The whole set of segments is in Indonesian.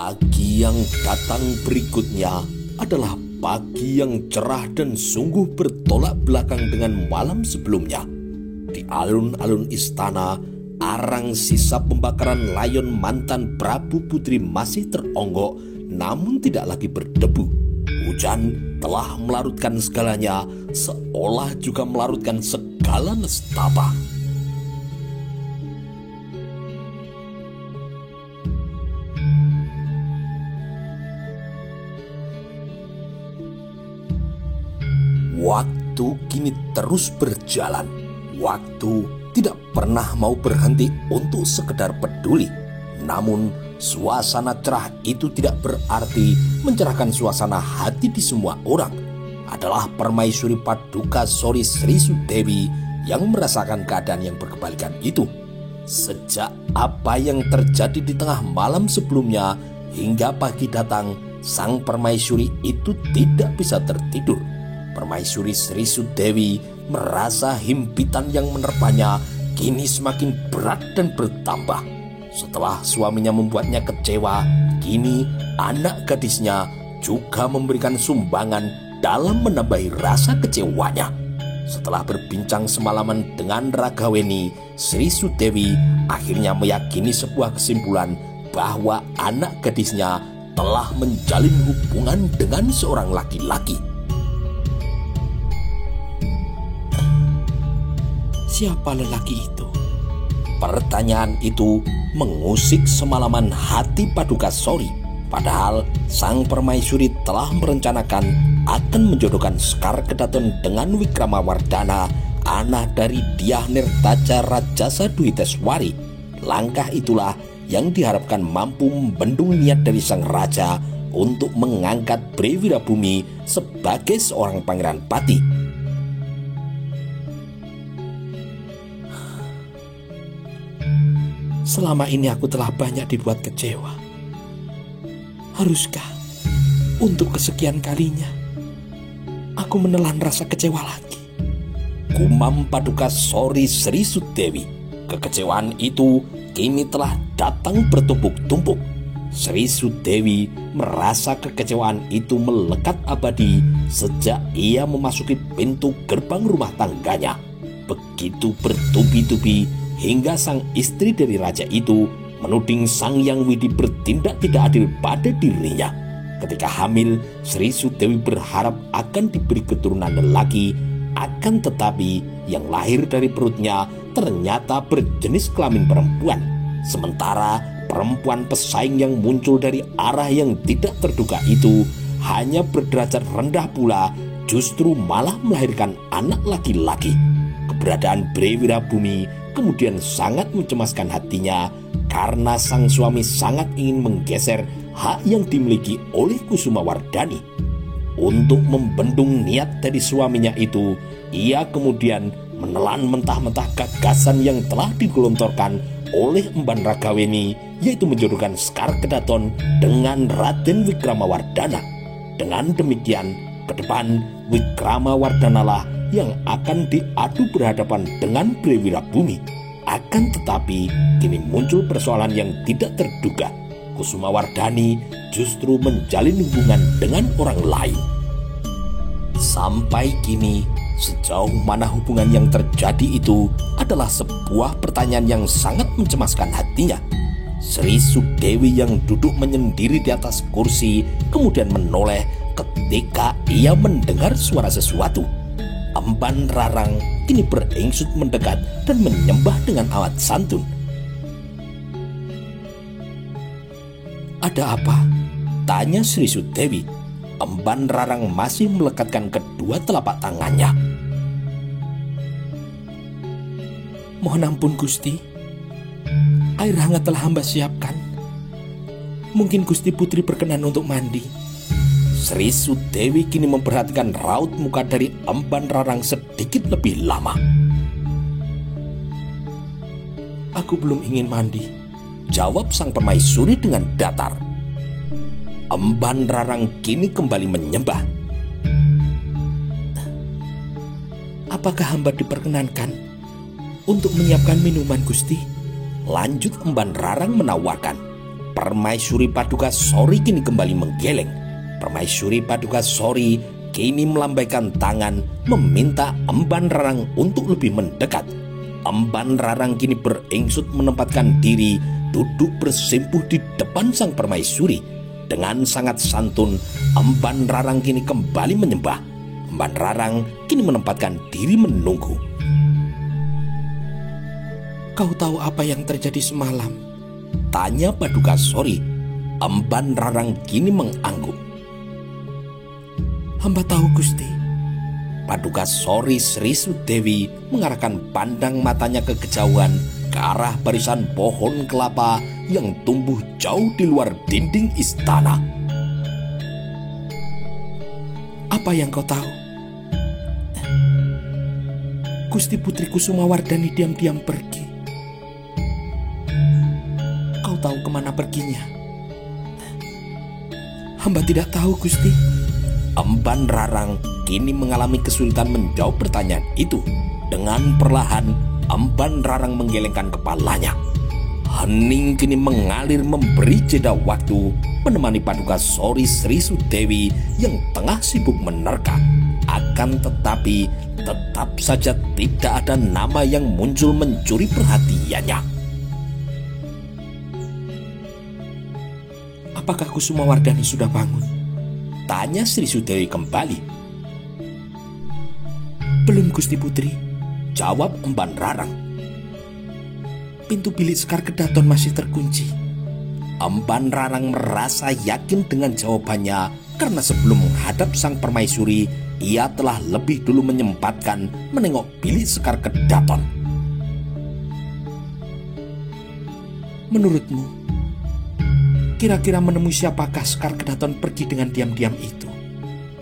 Pagi yang datang berikutnya adalah pagi yang cerah dan sungguh bertolak belakang dengan malam sebelumnya. Di alun-alun istana, arang sisa pembakaran layon mantan Prabu Putri masih teronggok, namun tidak lagi berdebu. Hujan telah melarutkan segalanya, seolah juga melarutkan segala nestapa. Waktu kini terus berjalan. Waktu tidak pernah mau berhenti untuk sekedar peduli. Namun suasana cerah itu tidak berarti mencerahkan suasana hati di semua orang. Adalah Permaisuri Paduka Sori Sri Sudewi yang merasakan keadaan yang berkebalikan itu. Sejak apa yang terjadi di tengah malam sebelumnya hingga pagi datang, sang permaisuri itu tidak bisa tertidur. Permaisuri Sri Sudewi merasa himpitan yang menerpanya kini semakin berat dan bertambah. Setelah suaminya membuatnya kecewa, kini anak gadisnya juga memberikan sumbangan dalam menambahi rasa kecewanya. Setelah berbincang semalaman dengan Ragaweni, Sri Sudewi akhirnya meyakini sebuah kesimpulan bahwa anak gadisnya telah menjalin hubungan dengan seorang laki-laki. Siapa lelaki itu? Pertanyaan itu mengusik semalaman hati Paduka Sori. Padahal sang permaisuri telah merencanakan akan menjodohkan Sekar Kedaton dengan Wikramawardhana, anak dari Dyah Nirtaja Rajasa Dwiteswari. Langkah itulah yang diharapkan mampu membendung niat dari sang raja untuk mengangkat Bre Wirabumi sebagai seorang pangeran pati. Selama ini aku telah banyak dibuat kecewa. Haruskah untuk kesekian kalinya aku menelan rasa kecewa lagi? Gumam Paduka Sori Sri Sudewi. Kekecewaan itu kini telah datang bertumpuk-tumpuk. Sri Sudewi merasa kekecewaan itu melekat abadi sejak ia memasuki pintu gerbang rumah tangganya. Begitu bertubi-tubi hingga sang istri dari raja itu menuding Sang Hyang Widi bertindak tidak adil pada dirinya. Ketika hamil, Sri Sudewi berharap akan diberi keturunan lelaki, akan tetapi yang lahir dari perutnya ternyata berjenis kelamin perempuan. Sementara perempuan pesaing yang muncul dari arah yang tidak terduga itu hanya berderajat rendah pula, justru malah melahirkan anak laki-laki. Keberadaan Bre Wirabumi kemudian sangat mencemaskan hatinya karena sang suami sangat ingin menggeser hak yang dimiliki oleh Kusumawardhani. Untuk membendung niat dari suaminya itu, ia kemudian menelan mentah-mentah gagasan yang telah digelontorkan oleh Emban Ragaweni, yaitu menjodohkan Sekar Kedaton dengan Raden Wikramawardhana. Dengan demikian, ke depan Wikramawardhana lah yang akan diadu berhadapan dengan Bre Wirabumi. Akan tetapi kini muncul persoalan yang tidak terduga. Kusumawardhani justru menjalin hubungan dengan orang lain. Sampai kini sejauh mana hubungan yang terjadi itu adalah sebuah pertanyaan yang sangat mencemaskan hatinya. Sri Sudewi yang duduk menyendiri di atas kursi kemudian menoleh ketika ia mendengar suara sesuatu. Emban Rarang kini beringsut mendekat dan menyembah dengan amat santun. "Ada apa?" tanya Sri Sudewi. Emban Rarang masih melekatkan kedua telapak tangannya. "Mohon ampun Gusti, air hangat telah hamba siapkan. Mungkin Gusti Putri berkenan untuk mandi." Sri Sudewi kini memperhatikan raut muka dari Emban Rarang sedikit lebih lama. "Aku belum ingin mandi," jawab sang permaisuri dengan datar. Emban Rarang kini kembali menyembah. "Apakah hamba diperkenankan untuk menyiapkan minuman Gusti?" lanjut Emban Rarang menawarkan. Permaisuri Paduka Sori kini kembali menggeleng. Permaisuri Paduka Sori kini melambaikan tangan meminta Emban Rarang untuk lebih mendekat. Emban Rarang kini beringsut menempatkan diri duduk bersimpuh di depan sang permaisuri. Dengan sangat santun, Emban Rarang kini kembali menyembah. Emban Rarang kini menempatkan diri menunggu. Kau tahu apa yang terjadi semalam? Tanya Paduka Sori. Emban Rarang kini mengangguk. Hamba tahu, Gusti. Paduka Sori Sri Sudewi mengarahkan pandang matanya ke kejauhan, ke arah barisan pohon kelapa yang tumbuh jauh di luar dinding istana. Apa yang kau tahu? Gusti Putri Kusumawardhani diam-diam pergi. Kau tahu kemana perginya? Hamba tidak tahu, Gusti. Emban Rarang kini mengalami kesulitan menjawab pertanyaan itu. Dengan perlahan, Emban Rarang menggelengkan kepalanya. Hening kini mengalir memberi jeda waktu menemani Paduka Sori Sri Sudewi yang tengah sibuk menerka. Akan tetapi, tetap saja tidak ada nama yang muncul mencuri perhatiannya. Apakah Kusumawardhani sudah bangun? Tanya Sri Sudewi kembali. Belum, Gusti Putri. Jawab Emban Rarang. Pintu bilik Sekar Kedaton masih terkunci. Emban Rarang merasa yakin dengan jawabannya karena sebelum menghadap sang permaisuri, ia telah lebih dulu menyempatkan menengok bilik Sekar Kedaton. Menurutmu, kira-kira menemui siapakah Sekar Kedaton pergi dengan diam-diam itu?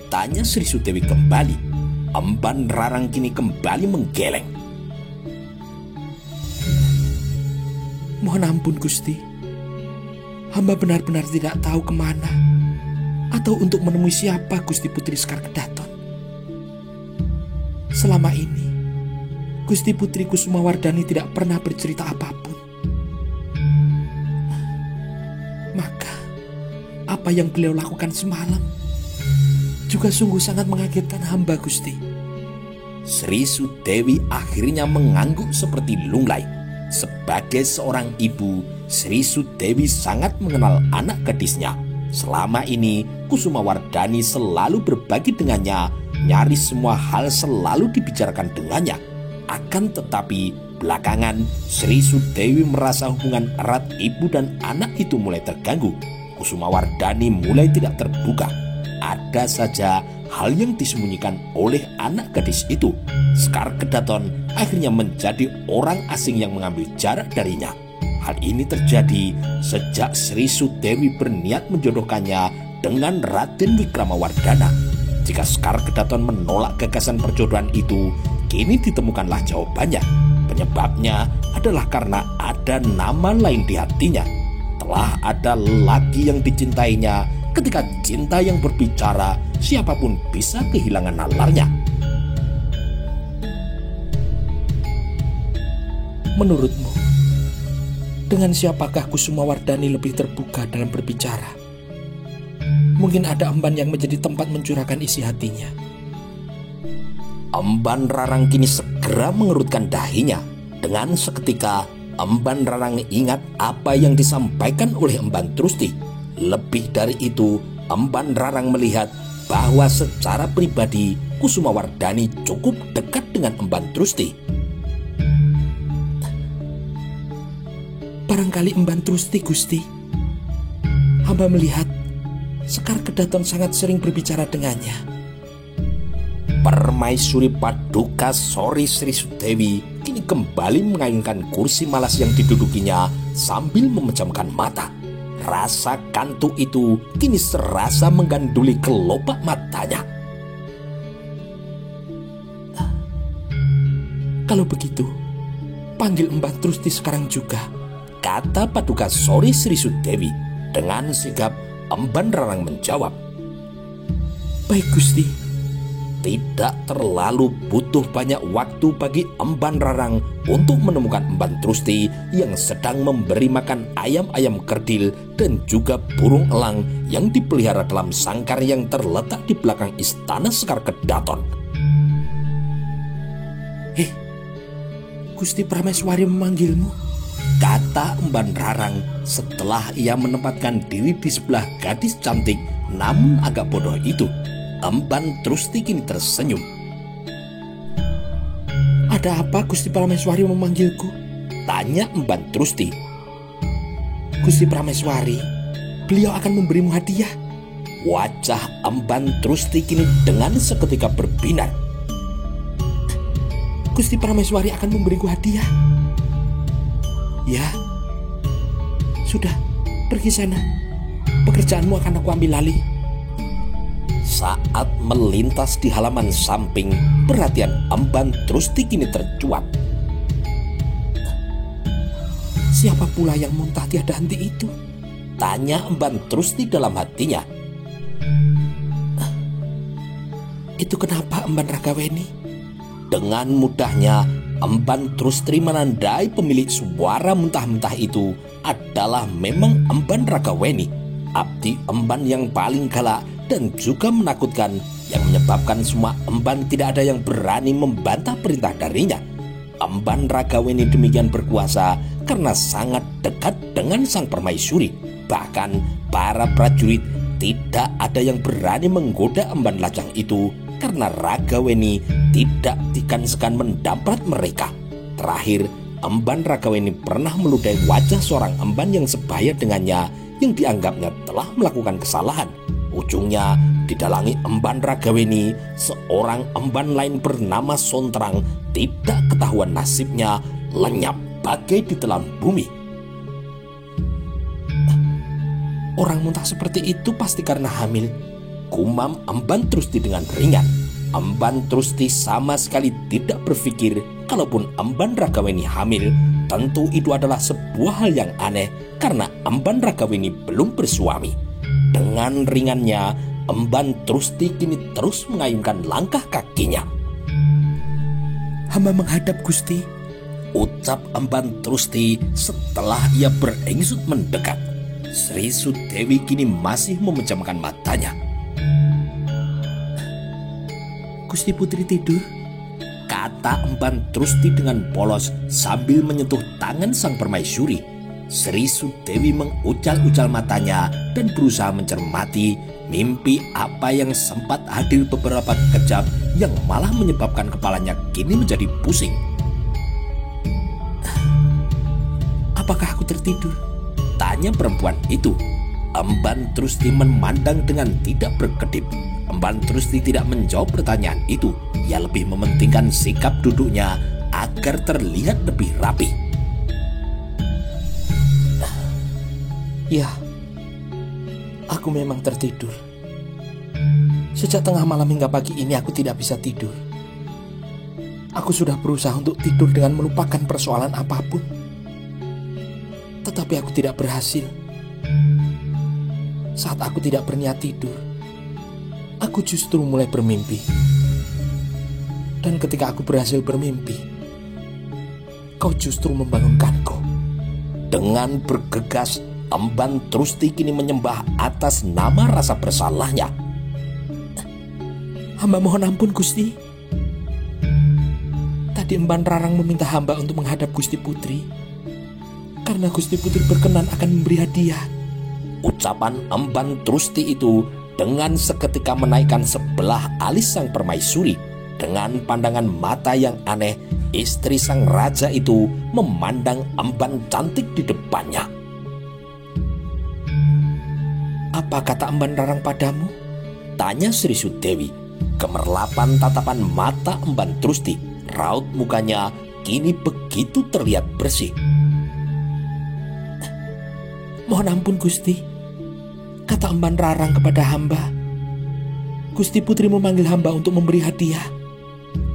Tanya Sri Sudewi kembali. Emban Rarang kini kembali menggeleng. Mohon ampun, Gusti. Hamba benar-benar tidak tahu kemana atau untuk menemui siapa Gusti Putri Sekar Kedaton. Selama ini, Gusti Putri Kusumawardhani tidak pernah bercerita apapun. Maka, apa yang beliau lakukan semalam juga sungguh sangat mengagetkan hamba, Gusti. Sri Sudewi akhirnya mengangguk seperti lunglai. Sebagai seorang ibu, Sri Sudewi sangat mengenal anak gadisnya. Selama ini, Kusumawardhani selalu berbagi dengannya, nyaris semua hal selalu dibicarakan dengannya. Akan tetapi, belakangan Sri Sudewi merasa hubungan erat ibu dan anak itu mulai terganggu. Kusumawardhani mulai tidak terbuka. Ada saja hal yang disembunyikan oleh anak gadis itu. Sekar Kedaton akhirnya menjadi orang asing yang mengambil jarak darinya. Hal ini terjadi sejak Sri Sudewi berniat menjodohkannya dengan Raden Wikramawardhana. Jika Sekar Kedaton menolak gagasan perjodohan itu, kini ditemukanlah jawabannya. Penyebabnya adalah karena ada nama lain di hatinya. Telah ada lelaki yang dicintainya. Ketika cinta yang berbicara, siapapun bisa kehilangan nalarnya. Menurutmu, dengan siapakah Kusumawardhani lebih terbuka dalam berbicara? Mungkin ada emban yang menjadi tempat mencurahkan isi hatinya. Emban Rarang kini segera mengerutkan dahinya. Dengan seketika, Emban Rarang ingat apa yang disampaikan oleh Emban Trusti. Lebih dari itu, Emban Rarang melihat bahwa secara pribadi Kusumawardhani cukup dekat dengan Emban Trusti. Barangkali Emban Trusti, Gusti. Hamba melihat Sekar Kedaton sangat sering berbicara dengannya. Permaisuri Paduka Sori Sri Sudewi kini kembali mengayunkan kursi malas yang didudukinya sambil memejamkan mata. Rasa kantuk itu kini serasa mengganduli kelopak matanya. Kalau begitu, panggil Emban Trusti sekarang juga, kata Paduka Sori Sri Sudewi. Dengan sigap, Emban Rarang menjawab. Baik, Gusti. Tidak terlalu butuh banyak waktu bagi Emban Rarang untuk menemukan Emban Trusti yang sedang memberi makan ayam-ayam kerdil dan juga burung elang yang dipelihara dalam sangkar yang terletak di belakang istana Sekar Kedaton. Gusti Prameswari memanggilmu, kata Emban Rarang setelah ia menempatkan diri di sebelah gadis cantik namun agak bodoh itu. Emban Trusti kini tersenyum. Ada apa Gusti Prameswari memanggilku? Tanya Emban Trusti. Gusti Prameswari, beliau akan memberimu hadiah. Wajah Emban Trusti kini dengan seketika berbinar. Gusti Prameswari akan memberiku hadiah. Ya, sudah, pergi sana. Pekerjaanmu akan aku ambil alih. Saat melintas di halaman samping, perhatian Emban Trusti kini tercuat. Siapa pula yang muntah tiada henti itu? Tanya Emban Trusti dalam hatinya. Itu kenapa Emban Ragaweni? Dengan mudahnya Emban Trusti menandai pemilik suara muntah-muntah itu adalah memang Emban Ragaweni, abdi emban yang paling galak dan juga menakutkan, yang menyebabkan semua emban tidak ada yang berani membantah perintah darinya. Emban Ragaweni demikian berkuasa karena sangat dekat dengan sang permaisuri. Bahkan para prajurit tidak ada yang berani menggoda emban lajang itu karena Ragaweni tidak segan mendamprat mereka. Terakhir, Emban Ragaweni pernah meludahi wajah seorang emban yang sebaya dengannya yang dianggapnya telah melakukan kesalahan. Ujungnya didalangi Emban Ragaweni, seorang emban lain bernama Sontrang tidak ketahuan nasibnya lenyap bagai ditelan bumi. Orang muntah seperti itu pasti karena hamil, gumam Emban Trusti dengan ringan. Emban Trusti sama sekali tidak berpikir kalaupun Emban Ragaweni hamil, tentu itu adalah sebuah hal yang aneh karena Emban Ragaweni belum bersuami. Dengan ringannya, Emban Trusti kini terus mengayunkan langkah kakinya. Hamba menghadap Gusti, ucap Emban Trusti setelah ia beringsut mendekat. Sri Sudewi kini masih memejamkan matanya. Gusti Putri tidur, kata Emban Trusti dengan polos sambil menyentuh tangan sang permaisuri. Sri Sudewi mengucal-ucal matanya dan berusaha mencermati mimpi apa yang sempat hadir beberapa kejap yang malah menyebabkan kepalanya kini menjadi pusing. Apakah aku tertidur? Tanya perempuan itu. Emban Trusti memandang dengan tidak berkedip. Emban Trusti tidak menjawab pertanyaan itu. Ia lebih mementingkan sikap duduknya agar terlihat lebih rapi. Ya, aku memang tertidur. Sejak tengah malam hingga pagi ini aku tidak bisa tidur. Aku sudah berusaha untuk tidur dengan melupakan persoalan apapun, tetapi aku tidak berhasil. Saat aku tidak berniat tidur, aku justru mulai bermimpi. Dan ketika aku berhasil bermimpi, kau justru membangunkanku. Dengan bergegas, Emban Trusti kini menyembah atas nama rasa bersalahnya. Hamba mohon ampun Gusti. Tadi Emban Rarang meminta hamba untuk menghadap Gusti Putri, karena Gusti Putri berkenan akan memberi hadiah. Ucapan Emban Trusti itu dengan seketika menaikkan sebelah alis sang permaisuri. Dengan pandangan mata yang aneh, istri sang raja itu memandang emban cantik di depannya. Apa kata Emban Rarang padamu? Tanya Sri Sudewi. Kemerlapan tatapan mata Emban Trusti, raut mukanya kini begitu terlihat bersih. Mohon ampun Gusti, kata Emban Rarang kepada hamba, Gusti Putri memanggil hamba untuk memberi hadiah.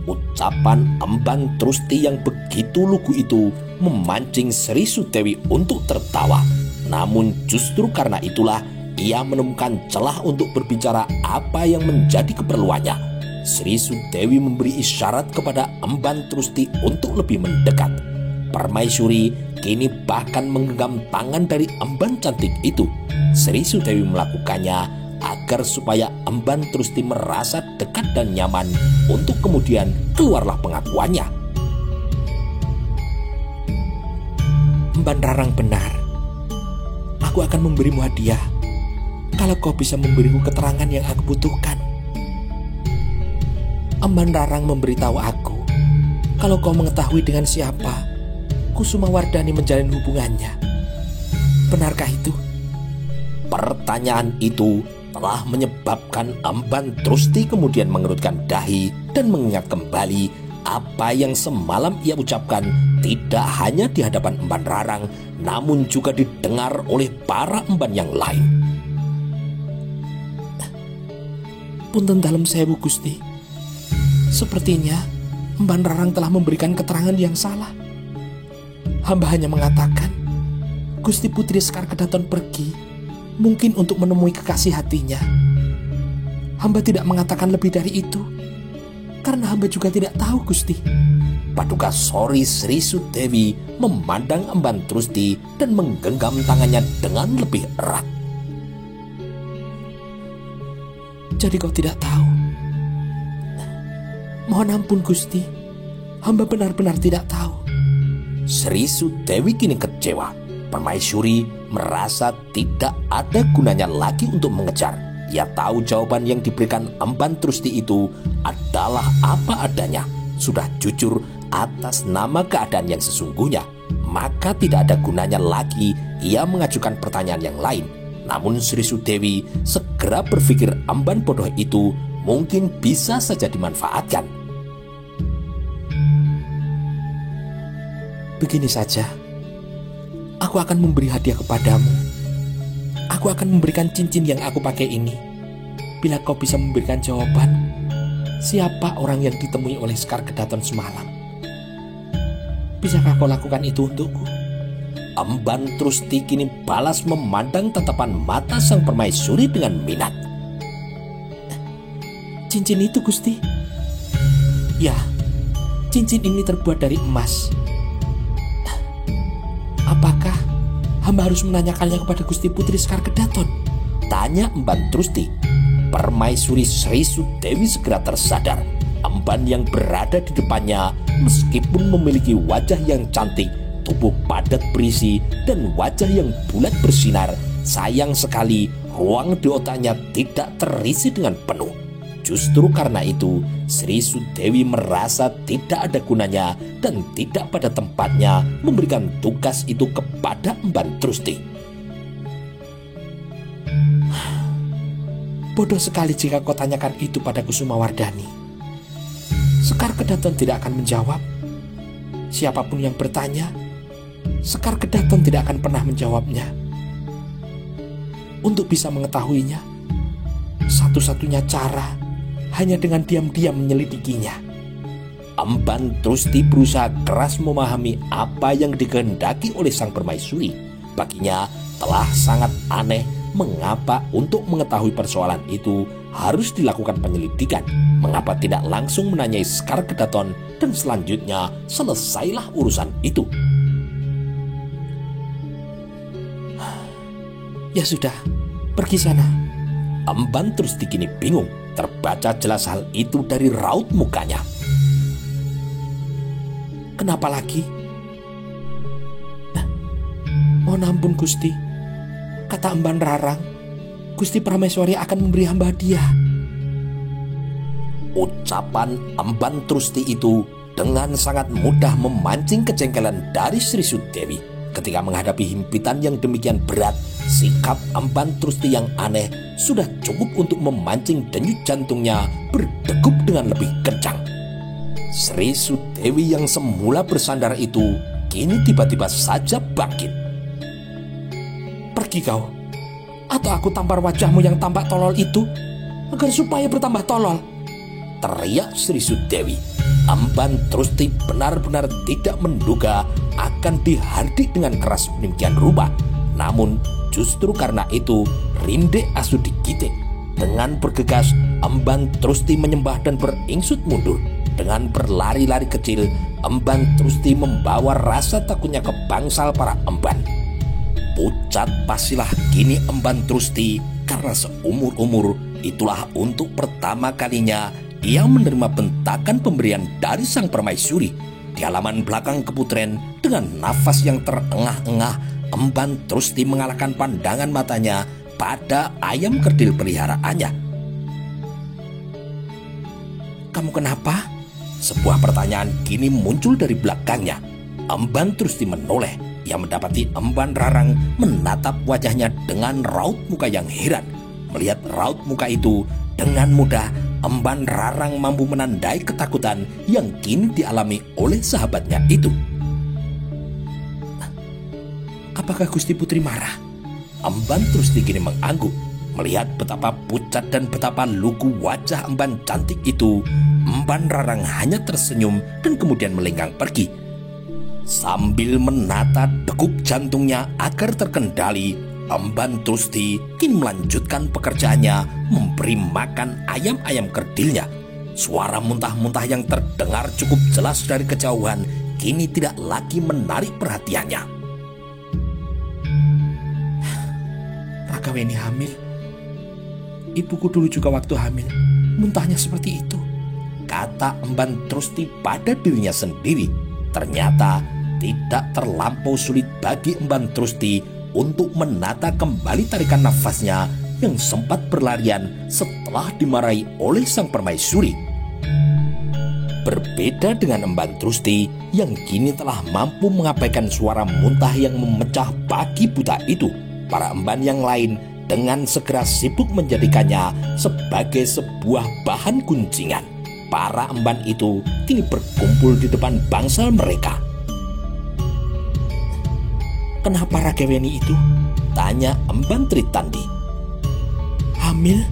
Ucapan Emban Trusti yang begitu lugu itu memancing Sri Sudewi untuk tertawa. Namun justru karena itulah ia menemukan celah untuk berbicara apa yang menjadi keperluannya. Sri Sudewi memberi isyarat kepada Emban Trusti untuk lebih mendekat. Permaisuri kini bahkan menggenggam tangan dari emban cantik itu. Sri Sudewi melakukannya agar supaya Emban Trusti merasa dekat dan nyaman, untuk kemudian keluarlah pengakuannya. Emban Rarang benar. Aku akan memberimu hadiah kalau kau bisa memberiku keterangan yang aku butuhkan. Emban Rarang memberitahu aku kalau kau mengetahui dengan siapa Kusumawardhani menjalin hubungannya. Benarkah itu? Pertanyaan itu telah menyebabkan Emban Trusti kemudian mengerutkan dahi dan mengingat kembali apa yang semalam ia ucapkan, tidak hanya di hadapan Emban Rarang, namun juga didengar oleh para emban yang lain. Punten dalem sewu Gusti. Sepertinya Emban Rarang telah memberikan keterangan yang salah. Hamba hanya mengatakan Gusti Putri Sekar Kedaton pergi, mungkin untuk menemui kekasih hatinya. Hamba tidak mengatakan lebih dari itu, karena hamba juga tidak tahu, Gusti. Paduka Sori Sri Sudewi memandang Emban Trusti dan menggenggam tangannya dengan lebih erat. Jadi kau tidak tahu? Mohon ampun, Gusti. Hamba benar-benar tidak tahu. Sri Sudewi kini kecewa. Permaisuri merasa tidak ada gunanya lagi untuk mengejar. Ia tahu jawaban yang diberikan Emban Trusti itu adalah apa adanya. Sudah jujur atas nama keadaan yang sesungguhnya. Maka tidak ada gunanya lagi ia mengajukan pertanyaan yang lain. Namun Sri Sudewi segera berpikir emban bodoh itu mungkin bisa saja dimanfaatkan. Begini saja, aku akan memberi hadiah kepadamu. Aku akan memberikan cincin yang aku pakai ini. Bila kau bisa memberikan jawaban, siapa orang yang ditemui oleh Sekar Kedaton semalam? Bisakah kau lakukan itu untukku? Emban Trusti kini balas memandang tatapan mata sang permaisuri dengan minat. Cincin itu, Gusti? Ya, cincin ini terbuat dari emas. Apakah hamba harus menanyakannya kepada Gusti Putri Sekar Kedaton? Tanya Emban Trusti. Permaisuri Sri Sudewi segera tersadar. Emban yang berada di depannya meskipun memiliki wajah yang cantik, tubuh padat berisi, dan wajah yang bulat bersinar, sayang sekali ruang di otaknya tidak terisi dengan penuh. Justru karena itu, Sri Sudewi merasa tidak ada gunanya dan tidak pada tempatnya memberikan tugas itu kepada Emban Trusti. Bodoh sekali jika kau tanyakan itu pada Kusumawardhani. Sekar Kedaton tidak akan menjawab. Siapapun yang bertanya, Sekar Kedaton tidak akan pernah menjawabnya. Untuk bisa mengetahuinya, satu-satunya cara hanya dengan diam-diam menyelidikinya. Emban Trusti berusaha keras memahami apa yang dikehendaki oleh sang permaisuri. Baginya telah sangat aneh mengapa untuk mengetahui persoalan itu harus dilakukan penyelidikan. Mengapa tidak langsung menanyai Sekar Kedaton dan selanjutnya selesailah urusan itu. Ya sudah, pergi sana. Emban Trusti kini bingung. Terbaca jelas hal itu dari raut mukanya. Kenapa lagi? Mohon ampun, Gusti. Kata Emban Rarang, Gusti Prameswari akan memberi hamba hadiah. Ucapan Emban Trusti itu dengan sangat mudah memancing kejengkelan dari Sri Sudewi. Ketika menghadapi himpitan yang demikian berat, sikap Emban Trusti yang aneh sudah cukup untuk memancing denyut jantungnya berdegup dengan lebih kencang. Sri Sudewi yang semula bersandar itu kini tiba-tiba saja bangkit. Pergi kau, atau aku tampar wajahmu yang tampak tolol itu agar supaya bertambah tolol, teriak Sri Sudewi. Emban Trusti benar-benar tidak menduga akan dihardik dengan keras demikian rupa. Namun justru karena itu rinde asu digitik. Dengan bergegas Emban Trusti menyembah dan beringsut mundur. Dengan berlari-lari kecil, Emban Trusti membawa rasa takutnya ke bangsal para emban. Pucat pasilah kini Emban Trusti, karena seumur-umur itulah untuk pertama kalinya ia menerima bentakan pemberian dari sang permaisuri. Di halaman belakang keputren, dengan nafas yang terengah-engah, Emban Trusti mengalahkan pandangan matanya pada ayam kerdil peliharaannya. Kamu kenapa? Sebuah pertanyaan kini muncul dari belakangnya. Emban Trusti menoleh. Ia mendapati Emban Rarang menatap wajahnya dengan raut muka yang heran. Melihat raut muka itu, dengan mudah Emban Rarang mampu menandai ketakutan yang kini dialami oleh sahabatnya itu. Apakah Gusti Putri marah? Emban Trusti kini mengangguk. Melihat betapa pucat dan betapa lugu wajah Emban cantik itu, Emban Rarang hanya tersenyum dan kemudian melenggang pergi. Sambil menata degup jantungnya agar terkendali, Emban Trusti kini melanjutkan pekerjaannya memberi makan ayam-ayam kerdilnya. Suara muntah-muntah yang terdengar cukup jelas dari kejauhan kini tidak lagi menarik perhatiannya. Ragaweni hamil. Ibuku dulu juga waktu hamil, muntahnya seperti itu, kata Emban Trusti pada dirinya sendiri. Ternyata tidak terlampau sulit bagi Emban Trusti untuk menata kembali tarikan nafasnya yang sempat berlarian setelah dimarahi oleh sang permaisuri. Berbeda dengan Emban Trusti yang kini telah mampu mengabaikan suara muntah yang memecah bagi buta itu, para emban yang lain dengan segera sibuk menjadikannya sebagai sebuah bahan gunjingan. Para emban itu kini berkumpul di depan bangsal mereka. Kenapa Ragaweni itu? Tanya Emban Tritandi. Hamil?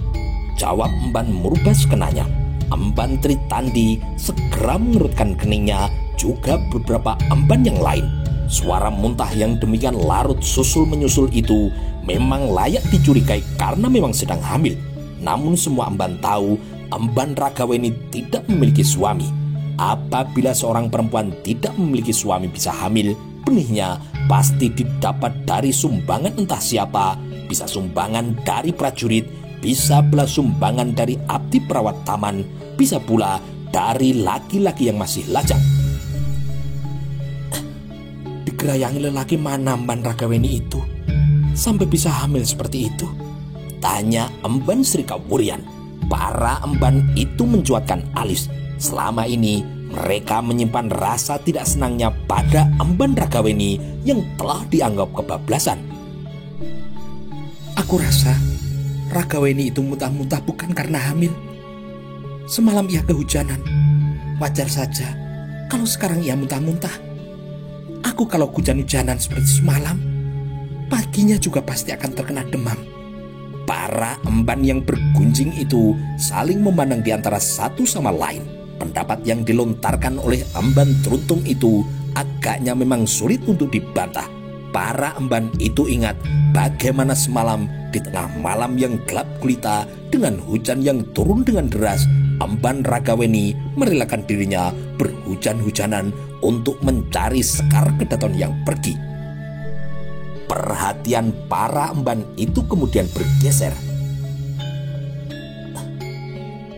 Jawab Emban Murbas kenanya. Emban Tritandi segera mengerutkan keningnya, juga beberapa emban yang lain. Suara muntah yang demikian larut susul menyusul itu memang layak dicurigai karena memang sedang hamil. Namun semua emban tahu Emban Ragaweni tidak memiliki suami. Apabila seorang perempuan tidak memiliki suami bisa hamil, benihnya pasti didapat dari sumbangan entah siapa, bisa sumbangan dari prajurit, bisa pula sumbangan dari abdi perawat taman, bisa pula dari laki-laki yang masih lajang. Digerayangi lelaki mana Emban Ragaweni itu sampai bisa hamil seperti itu? Tanya Emban Sri Kawurian. Para emban itu mencuatkan alis. Selama ini mereka menyimpan rasa tidak senangnya pada Emban Ragaweni yang telah dianggap kebablasan. Aku rasa Ragaweni itu muntah-muntah bukan karena hamil. Semalam ia kehujanan. Wajar saja kalau sekarang ia muntah-muntah. Aku kalau hujan-hujanan seperti semalam, paginya juga pasti akan terkena demam. Para emban yang bergunjing itu saling memandang di antara satu sama lain. Pendapat yang dilontarkan oleh Emban Truntung itu agaknya memang sulit untuk dibantah. Para emban itu ingat bagaimana semalam di tengah malam yang gelap gulita dengan hujan yang turun dengan deras, Emban Ragaweni merelakan dirinya berhujan-hujanan untuk mencari Sekar Kedaton yang pergi. Perhatian para emban itu kemudian bergeser.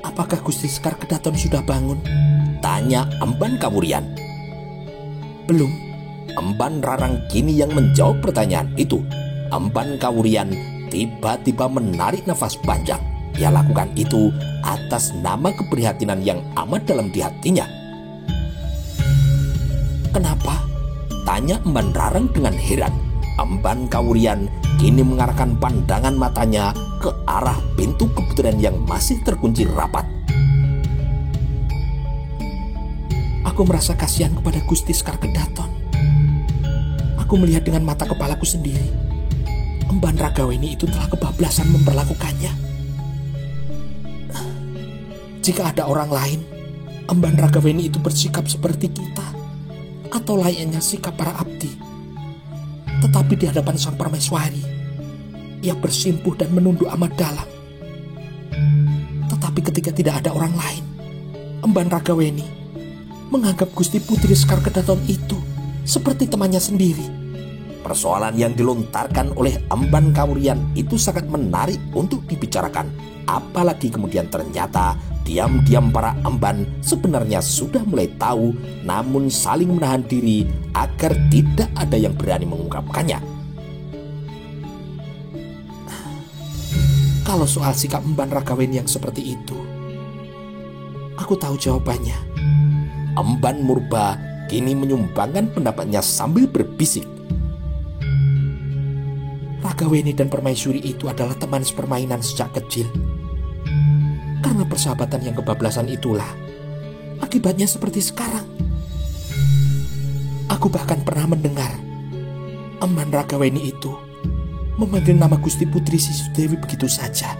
Apakah Gusti Sekar Kedaton sudah bangun? Tanya Emban Kawurian. Belum. Emban Rarang kini yang menjawab pertanyaan itu. Emban Kawurian tiba-tiba menarik nafas panjang. Ia lakukan itu atas nama keprihatinan yang amat dalam di hatinya. Kenapa? Tanya Emban Rarang dengan heran. Emban Kawurian kini mengarahkan pandangan matanya ke arah pintu keputren yang masih terkunci rapat. Aku merasa kasihan kepada Gusti Sekar Kedaton. Aku melihat dengan mata kepalaku sendiri. Emban Ragaweni itu telah kebablasan memperlakukannya. Jika ada orang lain, Emban Ragaweni itu bersikap seperti kita, atau layaknya sikap para abdi. Tetapi di hadapan sang permaiswari, ia bersimpuh dan menunduk amat dalam. Tetapi Tetapi ketika tidak ada orang lain, Emban Ragaweni menganggap Gusti Putri Sekar Kedaton itu seperti temannya sendiri. Persoalan yang dilontarkan oleh Emban Kawurian itu sangat menarik untuk dibicarakan. Apalagi kemudian ternyata diam-diam para emban sebenarnya sudah mulai tahu, namun saling menahan diri agar tidak ada yang berani mengungkapkannya. Kalau soal sikap Emban Ragaweni yang seperti itu, aku tahu jawabannya. Emban Murba kini menyumbangkan pendapatnya sambil berbisik. Ragaweni dan Permaisuri itu adalah teman sepermainan sejak kecil. Karena persahabatan yang kebablasan itulah akibatnya seperti sekarang. Aku bahkan pernah mendengar Emban Ragaweni itu memanggil nama Gusti Putri Sisudewi begitu saja.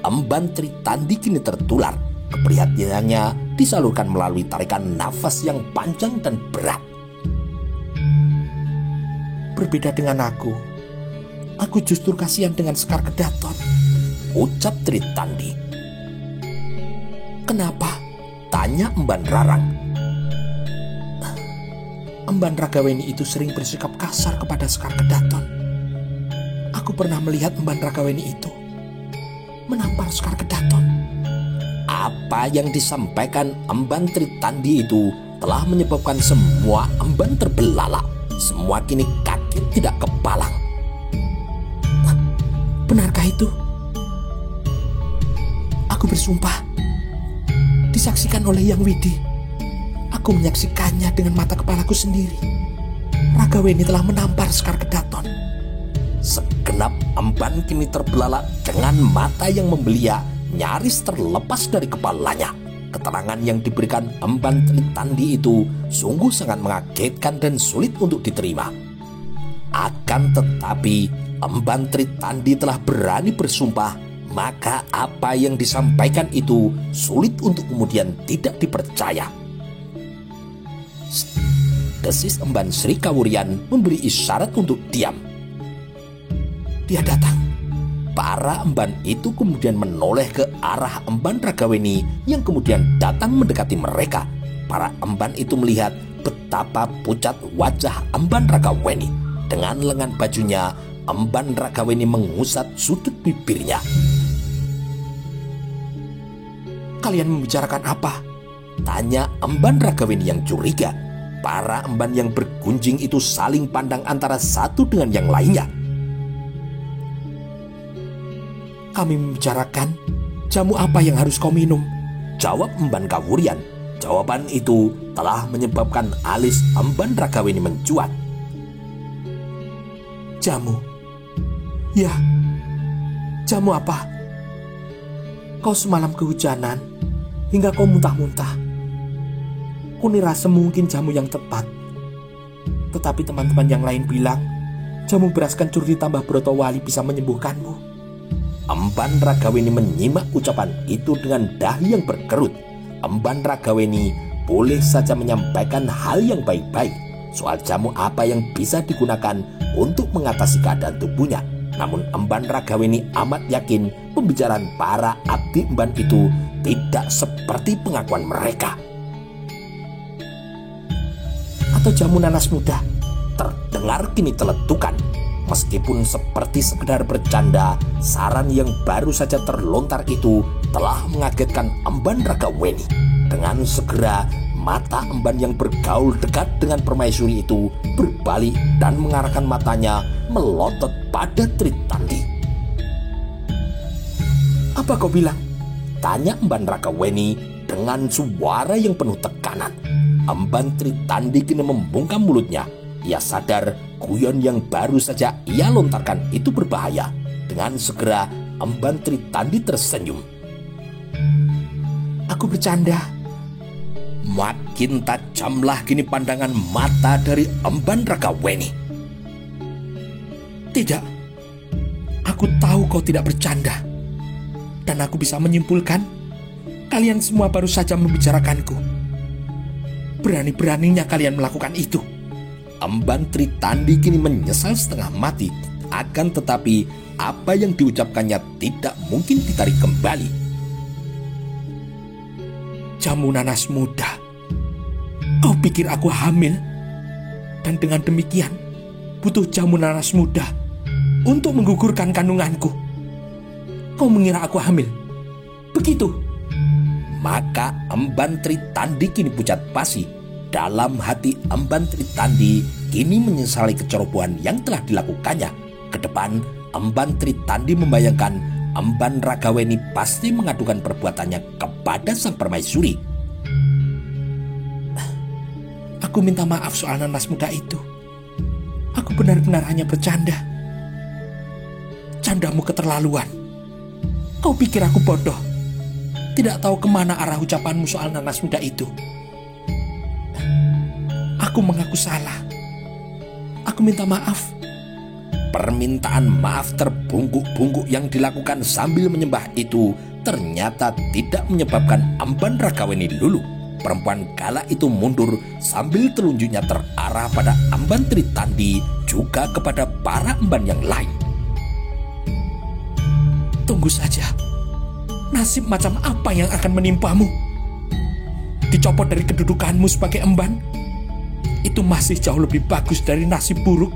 Emban Tritandi kini tertular. Keprihatinannya disalurkan melalui tarikan nafas yang panjang dan berat. Berbeda dengan aku justru kasihan dengan Sekar Kedaton, ucap Tritandi. Kenapa? Tanya Emban Rarang. Emban Ragaweni itu sering bersikap kasar kepada Sekar Kedaton. Aku pernah melihat Emban Ragaweni itu menampar Sekar Kedaton. Apa yang disampaikan Emban Tritandi itu telah menyebabkan semua emban terbelalak. Semua kini kaget tidak kepalang. Benarkah itu? Aku bersumpah, disaksikan oleh Yang Widi. Aku menyaksikannya dengan mata kepalaku sendiri. Ragaweni telah menampar Sekar Kedaton. Segenap emban kini terbelalak dengan mata yang membeliak, nyaris terlepas dari kepalanya. Keterangan yang diberikan Emban Tritandi itu sungguh sangat mengagetkan dan sulit untuk diterima. Akan tetapi Emban Tritandi telah berani bersumpah, maka apa yang disampaikan itu sulit untuk kemudian tidak dipercaya. Desis Emban Sri Kawurian memberi isyarat untuk diam. Dia datang. Para emban itu kemudian menoleh ke arah Emban Ragaweni yang kemudian datang mendekati mereka. Para emban itu melihat betapa pucat wajah Emban Ragaweni. Dengan lengan bajunya, Emban Ragaweni mengusap sudut bibirnya. Kalian membicarakan apa? Tanya Emban Ragaweni yang curiga. Para emban yang bergunjing itu saling pandang antara satu dengan yang lainnya. Kami membicarakan jamu apa yang harus kau minum, jawab Emban Kawurian. Jawaban itu telah menyebabkan alis Emban Ragaweni mencuat. Jamu? Ya, jamu apa? Kau semalam kehujanan hingga kau muntah-muntah. Kunira semungkin jamu yang tepat. Tetapi teman-teman yang lain bilang jamu beras kencur ditambah broto wali bisa menyembuhkanmu. Emban Ragaweni menyimak ucapan itu dengan dahi yang berkerut. Emban Ragaweni boleh saja menyampaikan hal yang baik-baik soal jamu apa yang bisa digunakan untuk mengatasi keadaan tubuhnya. Namun Emban Ragaweni amat yakin pembicaraan para abdi emban itu tidak seperti pengakuan mereka. Atau jamu nanas muda? Terdengar kini teletukan. Meskipun seperti sekedar bercanda, saran yang baru saja terlontar itu telah mengagetkan Emban Ragaweni. Dengan segera, mata emban yang bergaul dekat dengan Permaisuri itu berbalik dan mengarahkan matanya melotot pada Tritandi. Apa kau bilang? Tanya Emban Ragaweni dengan suara yang penuh tekanan. Emban Tritandi kini membungkam mulutnya. Ia sadar guyon yang baru saja ia lontarkan itu berbahaya. Dengan segera Emban Tritandi tersenyum. Aku bercanda. Makin tajamlah kini pandangan mata dari Emban Ragaweni. Tidak, aku tahu kau tidak bercanda. Dan aku bisa menyimpulkan kalian semua baru saja membicarakanku. Berani-beraninya kalian melakukan itu. Emban Tritandi kini menyesal setengah mati. Akan tetapi apa yang diucapkannya tidak mungkin ditarik kembali. jamu nanas muda. Kau pikir aku hamil? Dan dengan demikian, butuh jamu nanas muda untuk menggugurkan kandunganku. Kau mengira aku hamil? Begitu. Maka Emban Tritandi kini pucat pasi. Dalam hati Emban Tritandi kini menyesali kecerobohan yang telah dilakukannya. Ke depan, Emban Tritandi membayangkan Emban Ragaweni pasti mengadukan perbuatannya kepada sang permaisuri. Aku minta maaf soal nanas muda itu. Aku benar-benar hanya bercanda. Candamu keterlaluan. Kau pikir aku bodoh? Tidak tahu kemana arah ucapanmu soal nanas muda itu. Aku mengaku salah. Aku minta maaf. Permintaan maaf terbungkuk-bungkuk yang dilakukan sambil menyembah itu ternyata tidak menyebabkan Emban Ragaweni luluh. Perempuan galak itu mundur sambil telunjuknya terarah pada Emban Tritandi juga kepada para emban yang lain. Tunggu saja. Nasib macam apa yang akan menimpamu? Dicopot dari kedudukanmu sebagai emban? Itu masih jauh lebih bagus dari nasib buruk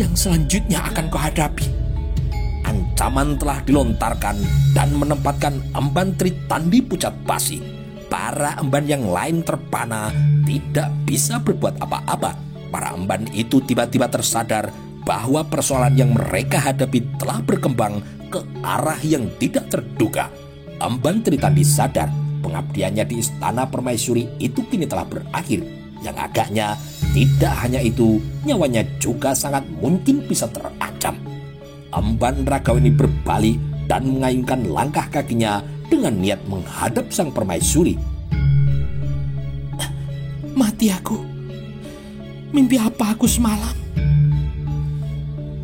yang selanjutnya akan kau hadapi. Ancaman telah dilontarkan dan menempatkan Emban Tritandi pucat pasi. Para emban yang lain terpana, tidak bisa berbuat apa-apa. Para emban itu tiba-tiba tersadar bahwa persoalan yang mereka hadapi telah berkembang ke arah yang tidak terduga. Emban Tritandi sadar pengabdiannya di istana permaisuri itu kini telah berakhir. Yang agaknya tidak hanya itu, nyawanya juga sangat mungkin bisa terancam. Emban Ragaweni berbalik dan mengayunkan langkah kakinya dengan niat menghadap sang permaisuri. Mati aku. Mimpi apa aku semalam?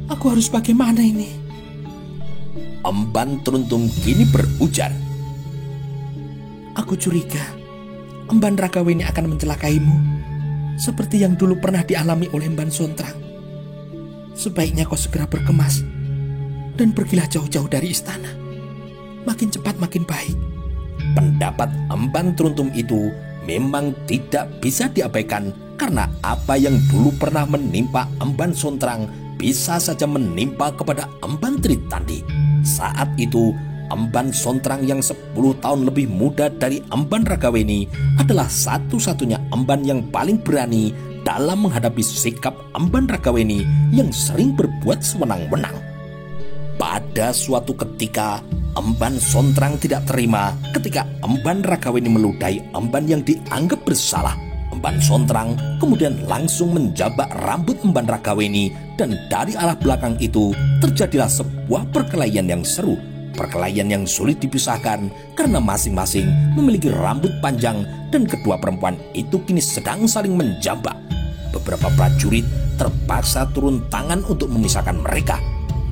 Aku harus bagaimana ini? Emban Truntum kini berujar. Aku curiga Emban Ragaweni akan mencelakaimu seperti yang dulu pernah dialami oleh Emban Sontrang. Sebaiknya kau segera berkemas dan pergilah jauh-jauh dari istana. Makin cepat makin baik. Pendapat Emban Truntum itu memang tidak bisa diabaikan karena apa yang dulu pernah menimpa Emban Sontrang bisa saja menimpa kepada Emban Tritandi. Saat itu Emban Sontrang yang 10 tahun lebih muda dari Emban Ragaweni adalah satu-satunya emban yang paling berani dalam menghadapi sikap Emban Ragaweni yang sering berbuat sewenang-wenang. Pada suatu ketika, Emban Sontrang tidak terima ketika Emban Ragaweni meludahi emban yang dianggap bersalah. Emban Sontrang kemudian langsung menjabak rambut Emban Ragaweni dan dari arah belakang itu terjadilah sebuah perkelahian yang seru. Perkelahian yang sulit dipisahkan karena masing-masing memiliki rambut panjang dan kedua perempuan itu kini sedang saling menjambak. Beberapa prajurit terpaksa turun tangan untuk memisahkan mereka.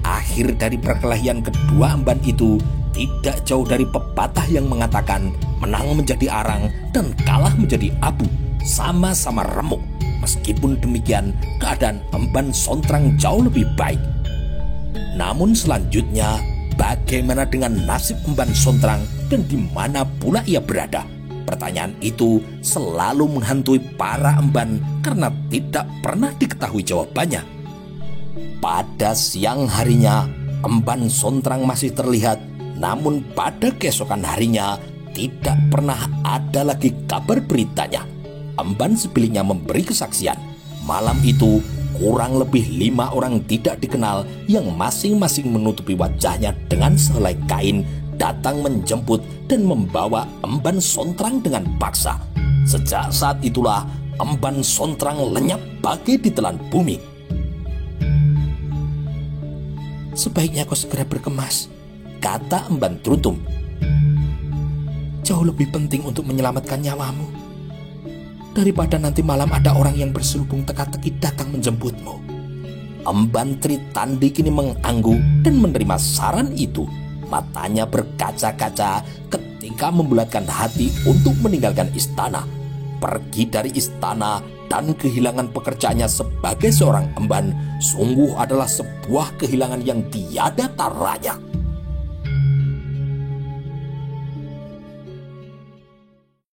Akhir dari perkelahian kedua emban itu tidak jauh dari pepatah yang mengatakan menang menjadi arang dan kalah menjadi abu, sama-sama remuk. Meskipun demikian, keadaan Emban Sontrang jauh lebih baik. Namun selanjutnya, bagaimana dengan nasib Emban Sontrang dan di mana pula ia berada? Pertanyaan itu selalu menghantui para emban karena tidak pernah diketahui jawabannya. Pada siang harinya, Emban Sontrang masih terlihat, namun pada keesokan harinya tidak pernah ada lagi kabar beritanya. Emban sebiliknya memberi kesaksian. Malam itu, kurang lebih 5 orang tidak dikenal yang masing-masing menutupi wajahnya dengan sehelai kain datang menjemput dan membawa Emban Sontrang dengan paksa. Sejak saat itulah Emban Sontrang lenyap bagai ditelan bumi. Sebaiknya kau segera berkemas, kata Emban Truntum. Jauh lebih penting untuk menyelamatkan nyawamu daripada nanti malam ada orang yang berselubung teka-teki datang menjemputmu. Emban Tritandi kini mengangguk dan menerima saran itu. Matanya berkaca-kaca ketika membulatkan hati untuk meninggalkan istana. Pergi dari istana dan kehilangan pekerjaannya sebagai seorang emban sungguh adalah sebuah kehilangan yang tiada taranya.